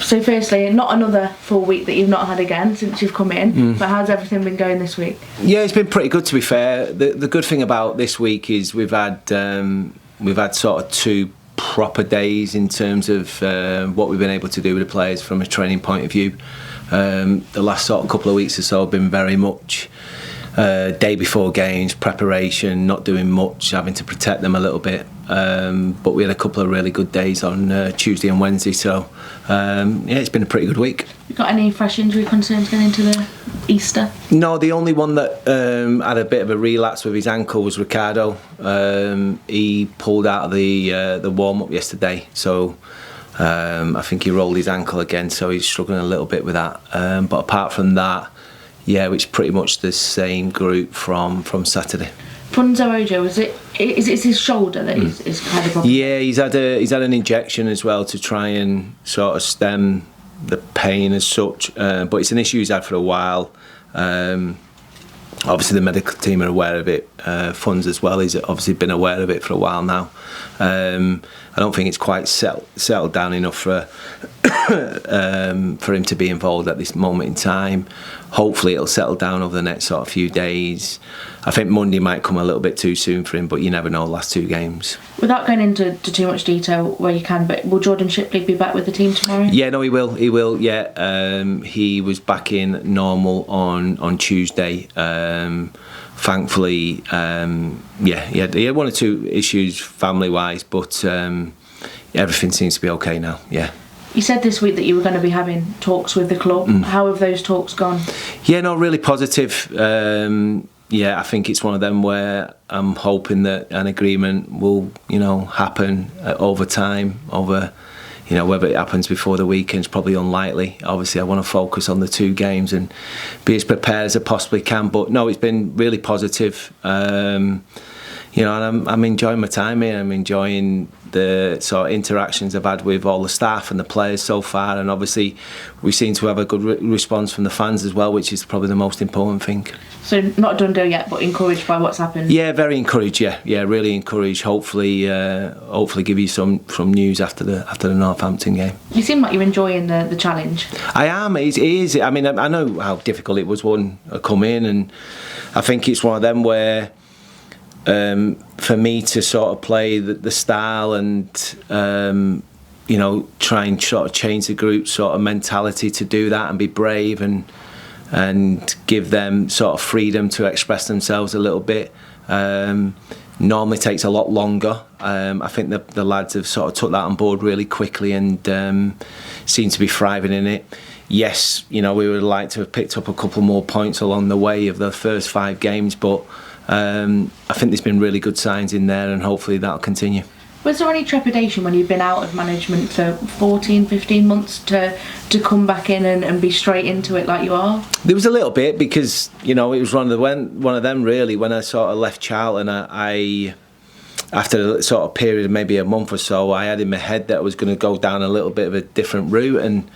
So firstly, not another full week that you've not had again since you've come in, but how's everything been going this week? Yeah, it's been pretty good, to be fair. The good thing about this week is we've had sort of 2 proper days in terms of what we've been able to do with the players from a training point of view. The last sort of couple of weeks or so have been very much day before games, preparation, not doing much, having to protect them a little bit. But we had a couple of really good days on Tuesday and Wednesday, so it's been a pretty good week. You got any fresh injury concerns going into the Easter? No, the only one that had a bit of a relapse with his ankle was Ricardo. He pulled out of the warm-up yesterday, so I think he rolled his ankle again, so he's struggling a little bit with that. But apart from that, yeah, it's pretty much the same group from Saturday. Funzo Ojo, is it his shoulder that is kind of problem? Yeah, he's had an injection as well to try and sort of stem the pain as such, but it's an issue he's had for a while. Obviously the medical team are aware of it. Funds as well, he's obviously been aware of it for a while now. I don't think it's quite settled down enough for him to be involved at this moment in time. Hopefully it'll settle down over the next sort of few days. I think Monday might come a little bit too soon for him, but you never know, last 2 games. Without going into too much detail where you can, but will Jordan Shipley be back with the team tomorrow? Yeah, no, he will, yeah. He was back in normal on Tuesday. Thankfully, he had 1 or 2 issues family-wise, but everything seems to be okay now, yeah. You said this week that you were going to be having talks with the club. How have those talks gone? Yeah, no, really positive. I think it's one of them where I'm hoping that an agreement will, happen over time, whether it happens before the weekend's probably unlikely. Obviously, I want to focus on the 2 games and be as prepared as I possibly can. But no, it's been really positive. And I'm enjoying my time here. I'm enjoying the sort of interactions I've had with all the staff and the players so far, and obviously we seem to have a good response from the fans as well, which is probably the most important thing. So not a done deal yet, but encouraged by what's happened? Yeah, very encouraged, yeah, really encouraged. Hopefully give you some news after the Northampton game. You seem like you're enjoying the challenge. I am, it is. I mean, I know how difficult it was when I come in, and I think it's one of them where for me to sort of play the style and try and sort of change the group sort of mentality to do that and be brave and give them sort of freedom to express themselves a little bit normally takes a lot longer. I think the lads have sort of took that on board really quickly and seem to be thriving in it. Yes, we would like to have picked up a couple more points along the way of the first 5 games, but I think there's been really good signs in there, and hopefully that'll continue. Was there any trepidation when you've been out of management for 14, 15 months to come back in and be straight into it like you are? There was a little bit, because it was one of them really. When I sort of left Charlton, I after a sort of period of maybe a month or so, I had in my head that I was going to go down a little bit of a different route and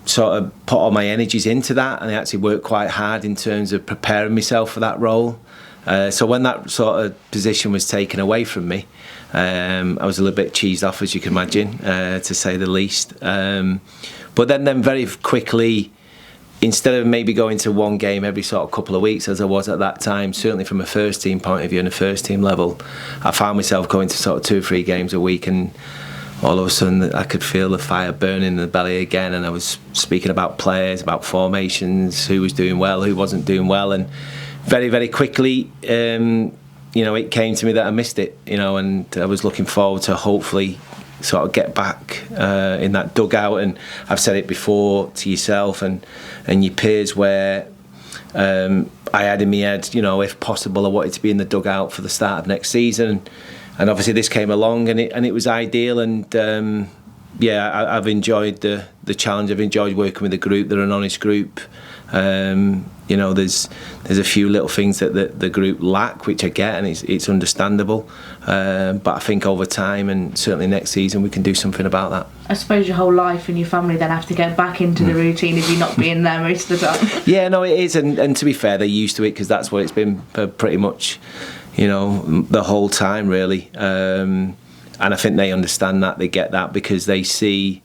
sort of put all my energies into that, and I actually worked quite hard in terms of preparing myself for that role. So when that sort of position was taken away from me, I was a little bit cheesed off, as you can imagine, to say the least. But then very quickly, instead of maybe going to 1 game every sort of couple of weeks as I was at that time, certainly from a first team point of view and a first team level, I found myself going to sort of 2 or 3 games a week, and all of a sudden I could feel the fire burning in the belly again, and I was speaking about players, about formations, who was doing well, who wasn't doing well, and very, very quickly it came to me that I missed it, and I was looking forward to hopefully sort of get back in that dugout. And I've said it before to yourself and your peers, where I had in my head, if possible, I wanted to be in the dugout for the start of next season. And obviously this came along, and it was ideal. And I've enjoyed the challenge. I've enjoyed working with the group. They're an honest group. There's a few little things that the group lack, which I get, and it's understandable. But I think over time, and certainly next season, we can do something about that. I suppose your whole life and your family then have to get back into the routine if you're not being there most of the time. Yeah, no, it is. And to be fair, they're used to it, because that's what it's been pretty much, the whole time, really. And I think they understand that, they get that, because they see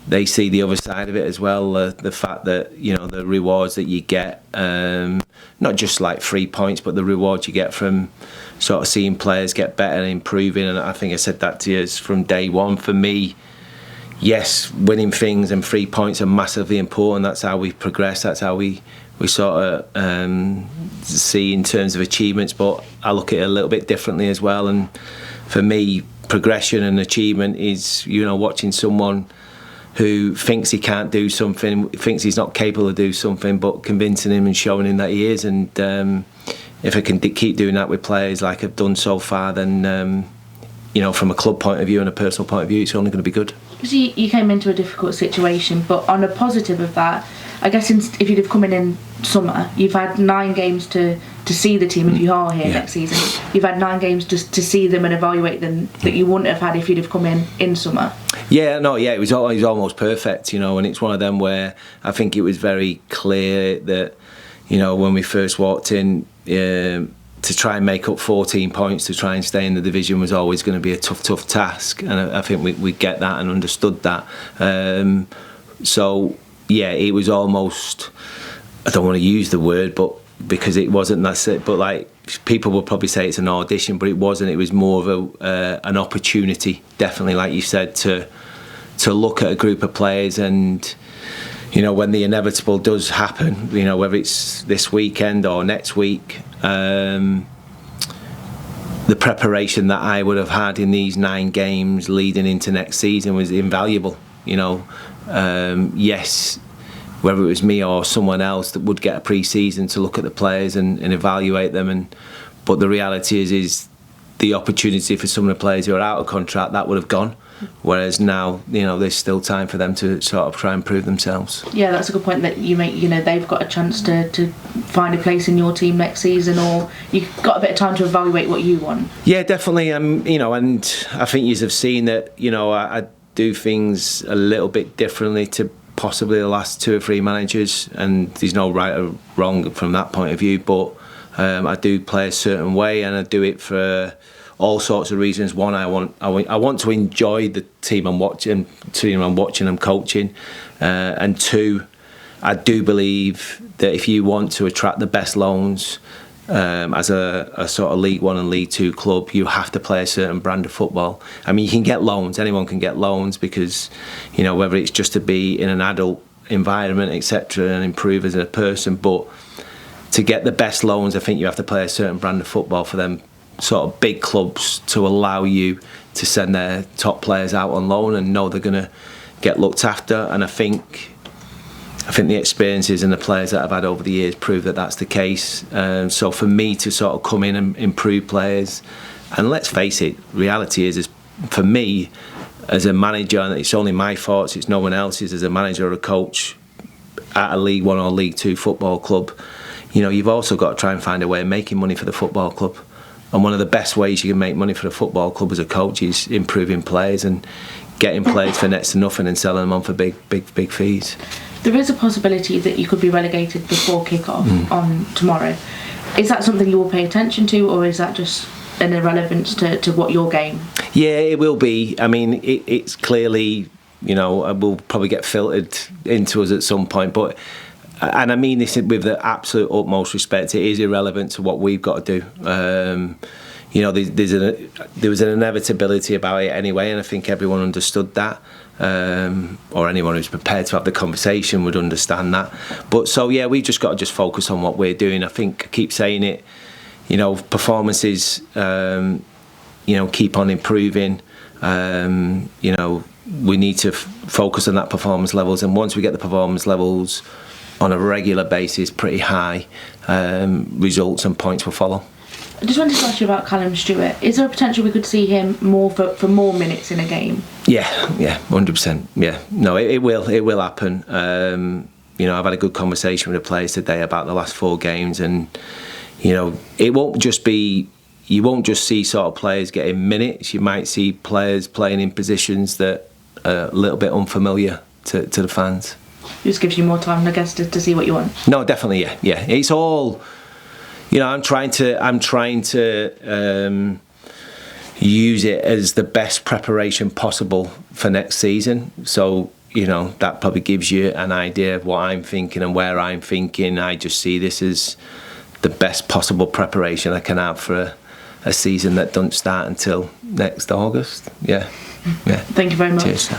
they see the other side of it as well. The fact that the rewards that you get, not just like 3 points, but the rewards you get from sort of seeing players get better and improving. And I think I said that to you from day one. For me, yes, winning things and 3 points are massively important. That's how we progress. That's how we sort of see in terms of achievements. But I look at it a little bit differently as well. And for me, progression and achievement is watching someone who thinks he can't do something, thinks he's not capable of doing something, but convincing him and showing him that he is. And if I can keep doing that with players like I've done so far, then from a club point of view and a personal point of view, it's only going to be good. Because you came into a difficult situation, but on a positive of that, I guess if you'd have come in summer, you've had 9 games to see the team if you are here next season. You've had 9 games just to see them and evaluate them that you wouldn't have had if you'd have come in summer. It was almost perfect, and it's one of them where I think it was very clear that, when we first walked in, to try and make up 14 points to try and stay in the division was always going to be a tough task, and I think we get that and understood that. It was almost, I don't want to use the word, but because it wasn't, that's it, but like people would probably say it's an audition, but it wasn't. It was more of an opportunity, definitely, like you said, to look at a group of players and when the inevitable does happen, whether it's this weekend or next week, the preparation that I would have had in these 9 games leading into next season was invaluable. Yes, whether it was me or someone else that would get a pre-season to look at the players and evaluate them, but the reality is the opportunity for some of the players who are out of contract, that would have gone. Whereas now, there's still time for them to sort of try and prove themselves. Yeah, that's a good point that you make. They've got a chance to find a place in your team next season, or you've got a bit of time to evaluate what you want. Yeah, definitely. And I think you have seen that. I do things a little bit differently to possibly the last 2 or 3 managers, and there's no right or wrong from that point of view. But I do play a certain way, and I do it for all sorts of reasons. One, I want to enjoy the team I'm watching, and coaching, and 2, I do believe that if you want to attract the best loans as a sort of League 1 and League 2 club, you have to play a certain brand of football. I mean, you can get loans, anyone can get loans, because whether it's just to be in an adult environment, etc., and improve as a person, but to get the best loans, I think you have to play a certain brand of football for them sort of big clubs to allow you to send their top players out on loan and know they're going to get looked after. And I think the experiences and the players that I've had over the years prove that that's the case. So for me to sort of come in and improve players, and let's face it, reality is for me as a manager, and it's only my thoughts, it's no one else's, as a manager or a coach at a League 1 or League 2 football club, you've also got to try and find a way of making money for the football club. And one of the best ways you can make money for a football club as a coach is improving players and getting players for next to nothing and selling them on for big fees. There is a possibility that you could be relegated before kick-off on tomorrow. Is that something you will pay attention to, or is that just an irrelevance to what your game? Yeah, it will be. I mean, it's clearly, will probably get filtered into us at some point, but. And I mean this with the absolute utmost respect, it is irrelevant to what we've got to do. There was an inevitability about it anyway, and I think everyone understood that, or anyone who's prepared to have the conversation would understand that. But we've just got to focus on what we're doing. I think I keep saying it, performances, keep on improving. We need to focus on that performance levels, and once we get the performance levels on a regular basis pretty high, results and points will follow. I just wanted to ask you about Callum Stewart. Is there a potential we could see him more for more minutes in a game? Yeah, 100%. Yeah, no, it will happen. I've had a good conversation with the players today about the last 4 games, and it won't just be. You won't just see sort of players getting minutes. You might see players playing in positions that are a little bit unfamiliar to the fans. It just gives you more time, I guess, to see what you want. No, definitely, yeah. It's all, I'm trying to use it as the best preparation possible for next season. So, that probably gives you an idea of what I'm thinking and where I'm thinking. I just see this as the best possible preparation I can have for a season that doesn't start until next August. Yeah. Thank you very much. Cheers.